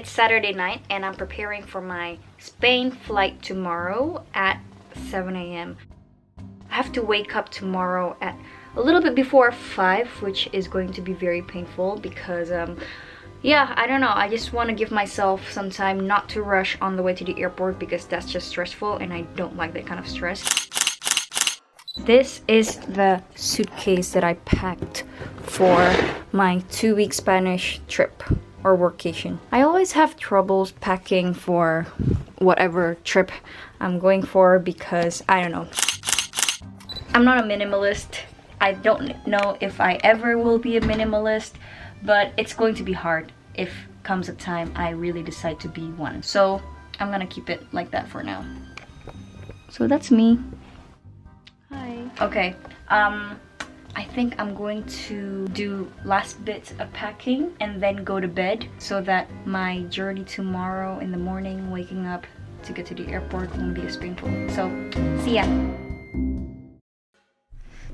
It's Saturday night and I'm preparing for my Spain flight tomorrow at 7 a.m. I have to wake up tomorrow at a little bit before 5, which is going to be very painful because yeah, I don't know, I just want to give myself some time not to rush on the way to the airport because that's just stressful and I don't like that kind of stress. This is the suitcase that I packed for my 2-week Spanish trip or workation. I always have troubles packing for whatever trip I'm going for because I don't know. I'm not a minimalist. I don't know if I ever will be a minimalist, but it's going to be hard if comes a time I really decide to be one. So I'm gonna keep it like that for now. So that's me. Hi. Okay, I think I'm going to do last bits of packing and then go to bed so that my journey tomorrow in the morning, waking up to get to the airport, won't be as painful. So, see ya.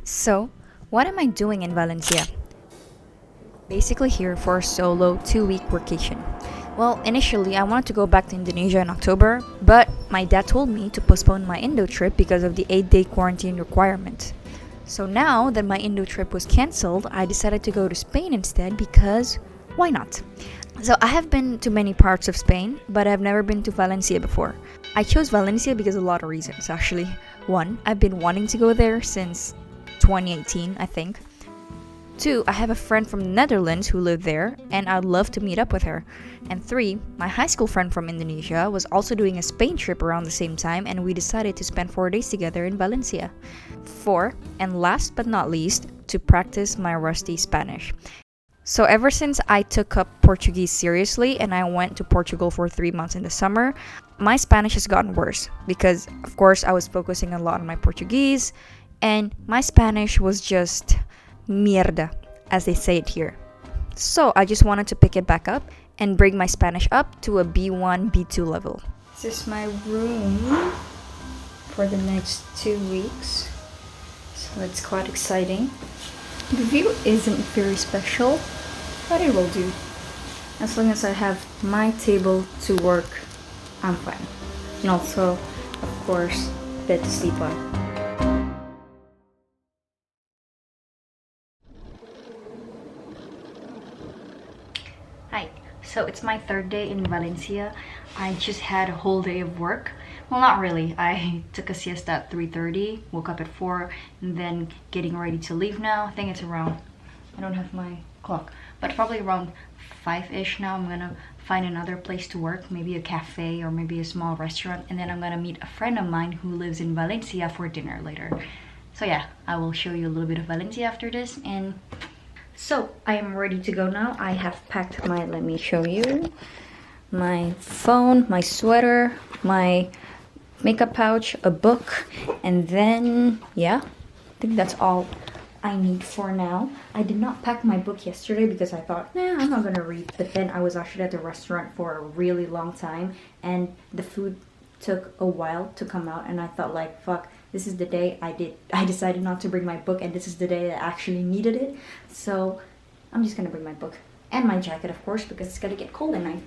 So, what am I doing in Valencia? Basically here for a solo 2-week workation. Well, initially I wanted to go back to Indonesia in October, but my dad told me to postpone my Indo trip because of the 8-day quarantine requirement. So now that my Indo trip was cancelled, I decided to go to Spain instead because why not? So I have been to many parts of Spain, but I've never been to Valencia before. I chose Valencia because of a lot of reasons actually. 1, I've been wanting to go there since 2018, I think. 2, I have a friend from the Netherlands who lived there and I'd love to meet up with her. And 3, my high school friend from Indonesia was also doing a Spain trip around the same time and we decided to spend 4 days together in Valencia. 4, and last but not least, to practice my rusty Spanish. So ever since I took up Portuguese seriously and I went to Portugal for 3 months in the summer, my Spanish has gotten worse because of course I was focusing a lot on my Portuguese and my Spanish was just mierda, as they say it here. So I just wanted to pick it back up and bring my Spanish up to a B1, B2 level. This is my room for the next 2 weeks. So it's quite exciting. The view isn't very special, but it will do. As long as I have my table to work, I'm fine. And also, of course, bed to sleep on. Hi, so it's my 3rd day in Valencia. I just had a whole day of work. Well, not really. I took a siesta at 3:30, woke up at 4, and then getting ready to leave now. I think it's around, I don't have my clock, but probably around 5-ish now. I'm gonna find another place to work, maybe a cafe or maybe a small restaurant, and then I'm gonna meet a friend of mine who lives in Valencia for dinner later. So yeah, I will show you a little bit of Valencia after this. And so I am ready to go now. I have packed my, let me show you, my phone, my sweater, my makeup pouch, a book, and then yeah, I think that's all I need for now. I did not pack my book yesterday because I thought, nah, I'm not gonna read, but then I was actually at the restaurant for a really long time and the food took a while to come out and I thought like, fuck, this is the day I decided not to bring my book and this is the day that I actually needed it. So I'm just gonna bring my book and my jacket, of course, because it's gonna get cold at night.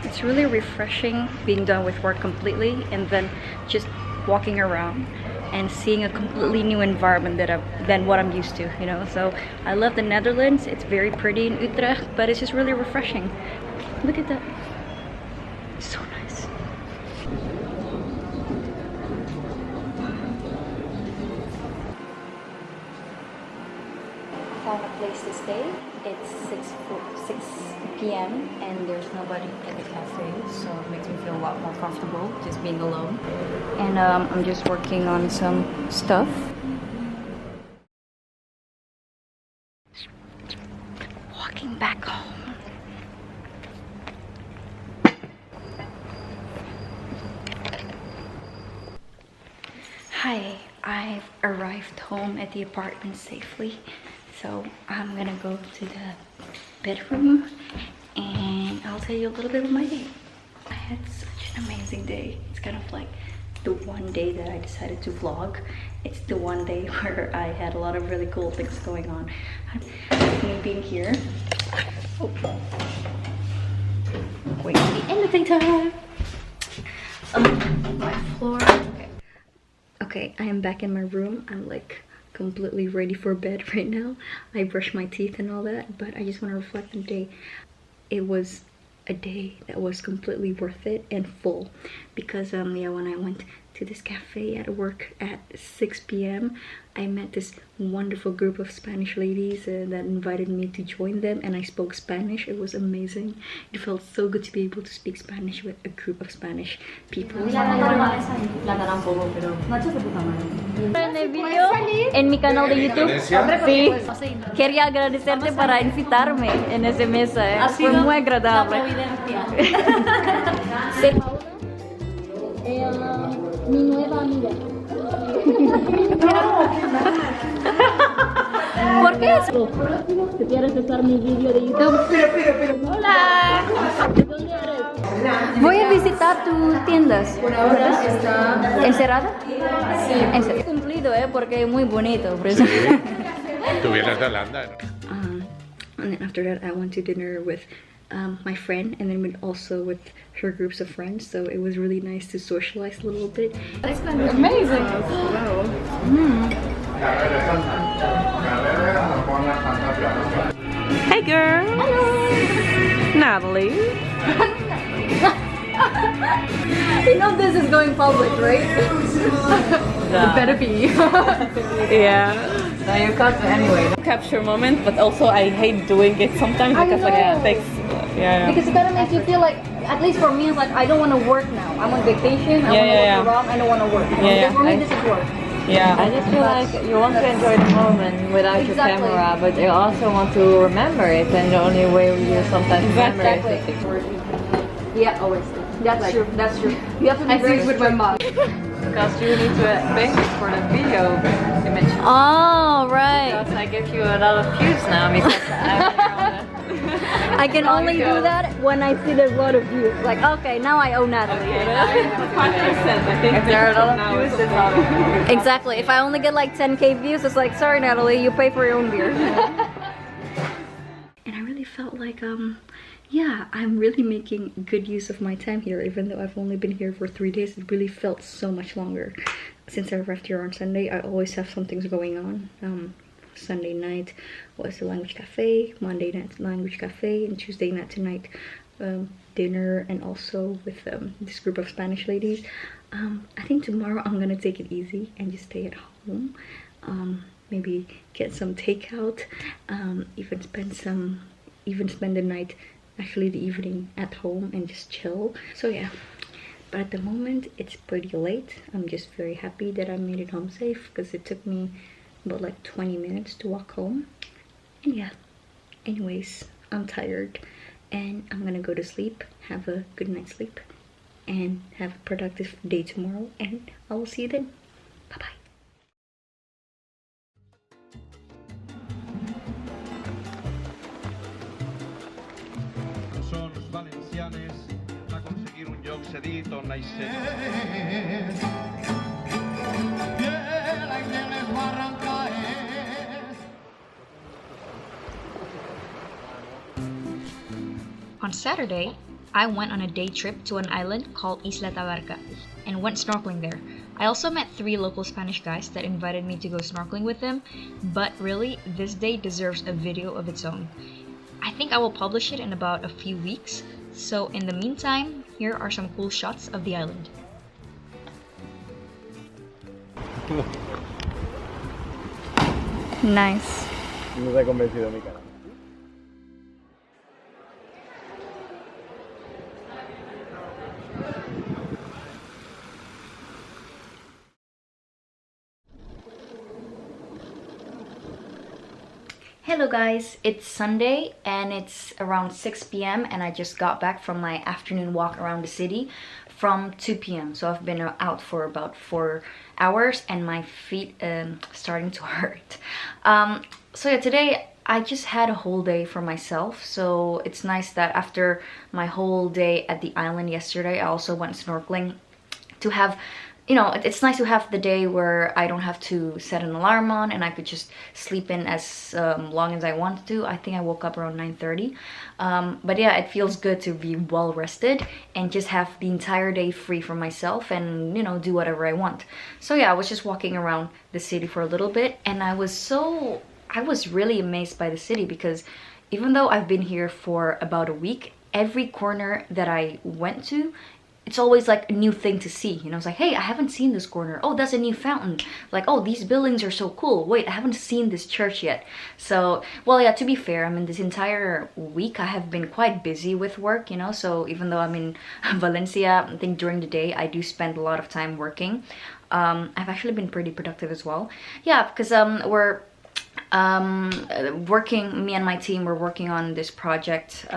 It's really refreshing being done with work completely and then just walking around and seeing a completely new environment than what I'm used to, you know. So I love the Netherlands. It's very pretty in Utrecht, but it's just really refreshing. Look at that. So nice. Found a place to stay. It's 6 p.m. and there's nobody at the cafe, so it makes me feel a lot more comfortable just being alone. And I'm just working on some stuff. Walking back home. Hi, I've arrived home at the apartment safely. So I'm gonna go to the bedroom tell you a little bit of my day. I had such an amazing day. It's kind of like the one day that I decided to vlog. It's the one day where I had a lot of really cool things going on. Me being here. Oh. Wait to the elevator. My floor. Okay, I am back in my room. I'm like completely ready for bed right now. I brushed my teeth and all that, but I just want to reflect on the day. It was a day that was completely worth it and full because yeah, when I went to this cafe at work at 6 p.m. I met this wonderful group of Spanish ladies that invited me to join them, and I spoke Spanish. It was amazing. It felt so good to be able to speak Spanish with a group of Spanish people. En el video en mi canal de YouTube. Sí. Quería agradecerte para invitarme en esa mesa. Fue muy agradable. Mi nueva amiga. ¿Por qué eso? ¿Te quieres usar mi vídeo de YouTube? Pero. Hola. ¿De dónde eres? Voy a visitar tus tiendas. Por ahora está encerrada. Sí. He cumplido, porque es muy bonito. Por eso. Tú vienes de Holanda. And then after that, I went to dinner with my friend, and then also with her groups of friends, so it was really nice to socialize a little bit. Amazing! Wow. Hey girl! Hello! Natalie! You know this is going public, right? It better be. Yeah. No, you cut anyway. Capture moment, but also I hate doing it sometimes because like it takes. Yeah. Because it kind of makes you feel like, at least for me, it's like I don't want to work now. I'm on vacation. I want to walk around. I don't want to work. Yeah. For me, this is work. Yeah. I just feel like you want to enjoy the moment without your camera, but you also want to remember it, and the only way you sometimes remember it is to Yeah, always. That's true. That's true. You have to be very with my mom. because you need to pay for the video image. Oh, right. Because I give you a lot of views now because I can only do that when I see there's a lot of views. Like, okay, now I own Natalie. Okay, 5%. I think if there are a lot of views, it's not okay. Exactly. If I only get like 10k views, it's like, sorry, Natalie, you pay for your own beer. And I really felt like, yeah, I'm really making good use of my time here. Even though I've only been here for 3 days, it really felt so much longer. Since I arrived here on Sunday, I always have some things going on. Sunday night was the language cafe, Monday night language cafe, and Tuesday night tonight dinner, and also with this group of Spanish ladies. I think tomorrow I'm gonna take it easy and just stay at home. Maybe get some takeout, even spend the night, actually the evening at home, and just chill. So yeah, but at the moment it's pretty late. I'm just very happy that I made it home safe, because it took me about like 20 minutes to walk home. And yeah, anyways, I'm tired and I'm gonna go to sleep, have a good night's sleep, and have a productive day tomorrow, and I will see you then. Bye bye. Son los valencianes a conseguir un lloc cedit on naixer. On Saturday, I went on a day trip to an island called Isla Tabarca and went snorkeling there. I also met 3 local Spanish guys that invited me to go snorkeling with them, but really, this day deserves a video of its own. I think I will publish it in about a few weeks, so in the meantime, here are some cool shots of the island. Nice. No te ha convencido mi cara. Hello guys, it's Sunday and it's around 6 p.m. and I just got back from my afternoon walk around the city from 2 p.m. So I've been out for about 4 hours and my feet starting to hurt. So yeah, today I just had a whole day for myself, so it's nice that after my whole day at the island yesterday, I also went snorkeling to have, you know, it's nice to have the day where I don't have to set an alarm on and I could just sleep in as long as I wanted to. I think I woke up around 9:30. But yeah, it feels good to be well rested and just have the entire day free for myself and, you know, do whatever I want. So yeah, I was just walking around the city for a little bit, and I was really amazed by the city, because even though I've been here for about a week, every corner that I went to, it's always like a new thing to see. You know, it's like, hey, I haven't seen this corner. Oh, that's a new fountain. Like, oh, these buildings are so cool. Wait, I haven't seen this church yet. So, well, yeah, to be fair, I mean, this entire week I have been quite busy with work, you know, so even though I'm in Valencia, I think during the day I do spend a lot of time working. I've actually been pretty productive as well. Yeah, because we're working, me and my team were working on this project,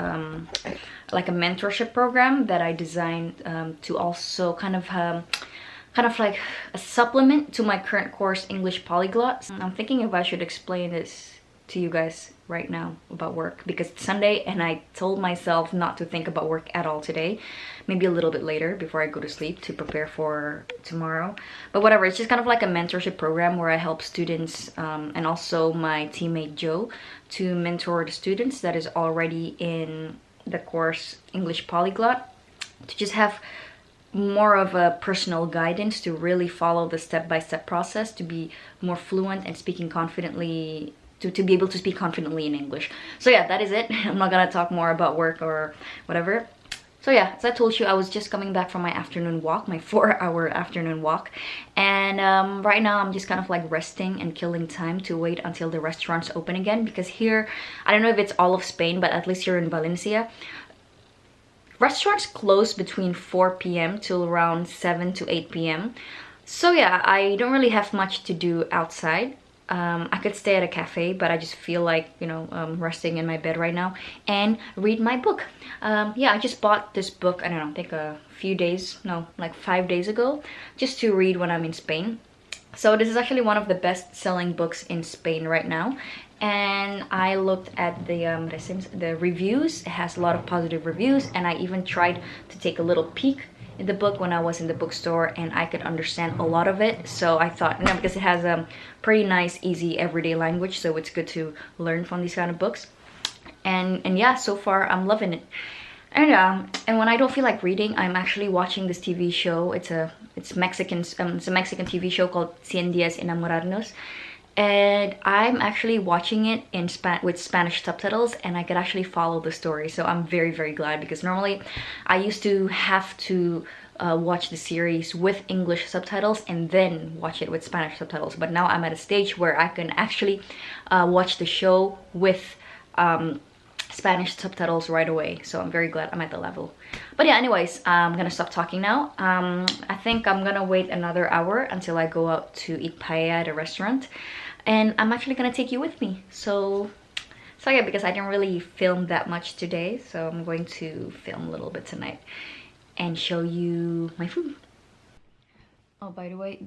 like a mentorship program that I designed to also kind of like a supplement to my current course, English Polyglot. I'm thinking if I should explain this to you guys right now about work, because it's Sunday and I told myself not to think about work at all today, maybe a little bit later before I go to sleep to prepare for tomorrow. But whatever, it's just kind of like a mentorship program where I help students and also my teammate Joe to mentor the students that is already in the course English Polyglot, to just have more of a personal guidance to really follow the step-by-step process to be more fluent and speaking confidently, to be able to speak confidently in English. So yeah, that is it. I'm not gonna talk more about work or whatever. So yeah, as I told you, I was just coming back from my afternoon walk, my 4-hour afternoon walk. And right now I'm just kind of like resting and killing time to wait until the restaurants open again. Because here, I don't know if it's all of Spain, but at least here in Valencia, restaurants close between 4 p.m. till around 7 to 8 p.m. So yeah, I don't really have much to do outside. I could stay at a cafe, but I just feel like, you know, resting in my bed right now and read my book. Yeah, I just bought this book, I don't know, I think a few days, no, like 5 days ago, just to read when I'm in Spain. So this is actually one of the best-selling books in Spain right now. And I looked at the reviews. It has a lot of positive reviews, and I even tried to take a little peek in the book when I was in the bookstore, and I could understand a lot of it. So I thought, you know, because it has a pretty nice, easy, everyday language, so it's good to learn from these kind of books. And yeah, so far I'm loving it. And when I don't feel like reading, I'm actually watching this TV show. It's Mexican. It's a Mexican TV show called 100 Días Enamorarnos. And I'm actually watching it in with Spanish subtitles, and I could actually follow the story. So I'm very, very glad, because normally I used to have to watch the series with English subtitles and then watch it with Spanish subtitles. But now I'm at a stage where I can actually watch the show with Spanish subtitles right away. So I'm very glad I'm at the level. But yeah, anyways, I'm gonna stop talking now. I think I'm gonna wait another hour until I go out to eat paella at a restaurant. And I'm actually gonna take you with me. So yeah, because I didn't really film that much today, so I'm going to film a little bit tonight and show you my food. Oh, by the way,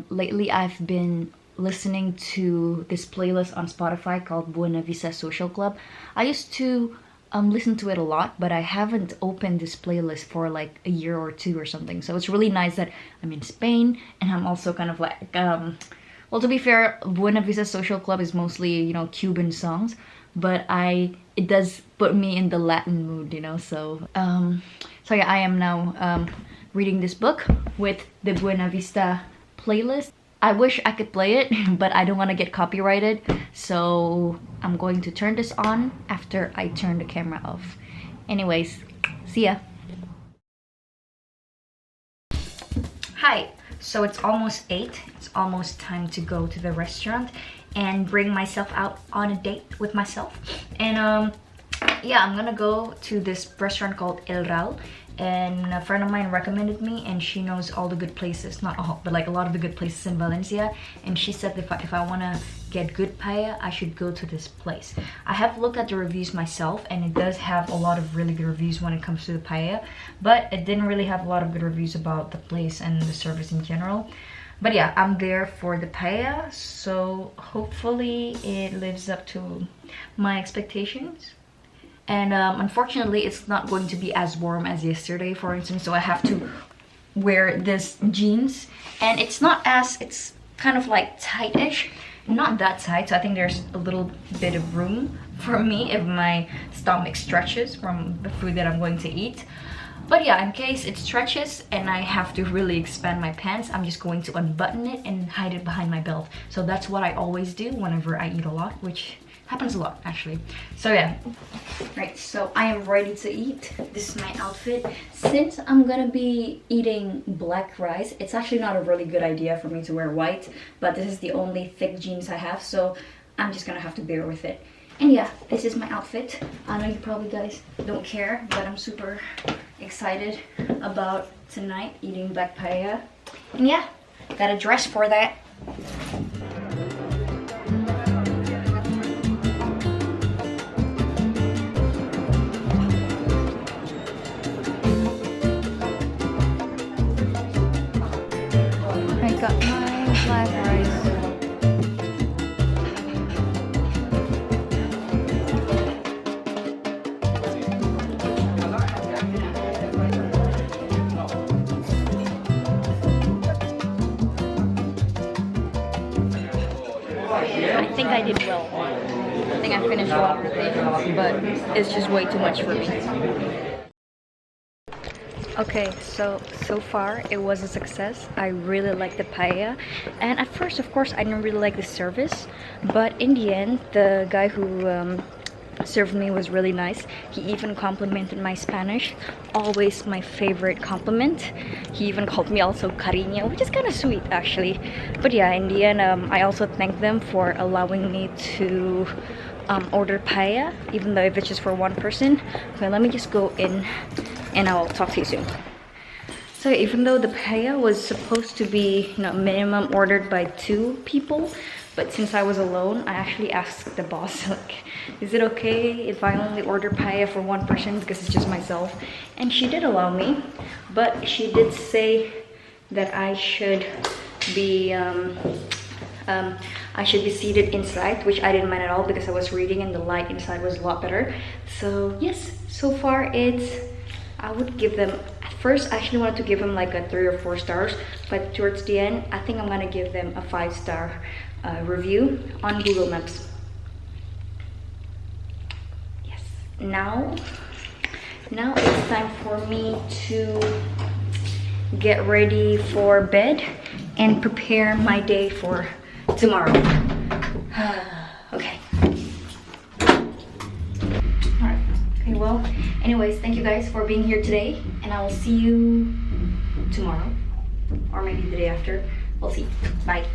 lately I've been listening to this playlist on Spotify called Buena Vista Social Club. I used to listen to it a lot, but I haven't opened this playlist for like a year or two or something. So it's really nice that I'm in Spain, and I'm also kind of like well, to be fair, Buena Vista Social Club is mostly, you know, Cuban songs, but it does put me in the Latin mood, you know. So yeah, I am now reading this book with the Buena Vista playlist. I wish I could play it, but I don't want to get copyrighted, so I'm going to turn this on after I turn the camera off. Anyways, see ya. Hi, so it's almost 8. It's almost time to go to the restaurant and bring myself out on a date with myself. And yeah, I'm gonna go to this restaurant called El Ral. And a friend of mine recommended me, and she knows all the good places, not all, but like a lot of the good places in Valencia. And she said if I want to get good paella, I should go to this place. I have looked at the reviews myself, and it does have a lot of really good reviews when it comes to the paella, but it didn't really have a lot of good reviews about the place and the service in general. But yeah, I'm there for the paella, so hopefully it lives up to my expectations. And unfortunately, it's not going to be as warm as yesterday, for instance, so I have to wear this jeans. And it's not as, it's kind of like tight-ish, not that tight, so I think there's a little bit of room for me if my stomach stretches from the food that I'm going to eat. But yeah, in case it stretches and I have to really expand my pants, I'm just going to unbutton it and hide it behind my belt. So that's what I always do whenever I eat a lot, which happens a lot actually. So yeah, right, so I am ready to eat. This is my outfit. Since I'm gonna be eating black rice, it's actually not a really good idea for me to wear white, but this is the only thick jeans I have, so I'm just gonna have to bear with it. And yeah, this is my outfit. I know you probably guys don't care, but I'm super excited about tonight eating black paella. And yeah, got a dress for that. I got my black rice. I think I did well. I think I finished a lot of the things, but it's just way too much for me. Okay, so far it was a success. I really like the paella, and at first, of course, I didn't really like the service, but in the end, the guy who served me was really nice. He even complimented my Spanish, always my favorite compliment. He even called me also cariño, which is kind of sweet actually. But yeah, in the end, I also thanked them for allowing me to order paella, even though if it's just for one person. Okay, let me just go in and I'll talk to you soon. So even though the paella was supposed to be, you know, minimum ordered by 2 people, but since I was alone, I actually asked the boss, like, is it okay if I only order paella for 1 person because it's just myself? And she did allow me, but she did say that I should be seated inside, which I didn't mind at all because I was reading and the light inside was a lot better. So yes, so far I would give them, at first I actually wanted to give them like a 3 or 4 stars, but towards the end, I think I'm gonna give them a 5-star review on Google Maps. Yes, now it's time for me to get ready for bed and prepare my day for tomorrow. Okay. Alright. Okay, well, anyways, thank you guys for being here today, and I will see you tomorrow, or maybe the day after. We'll see. Bye.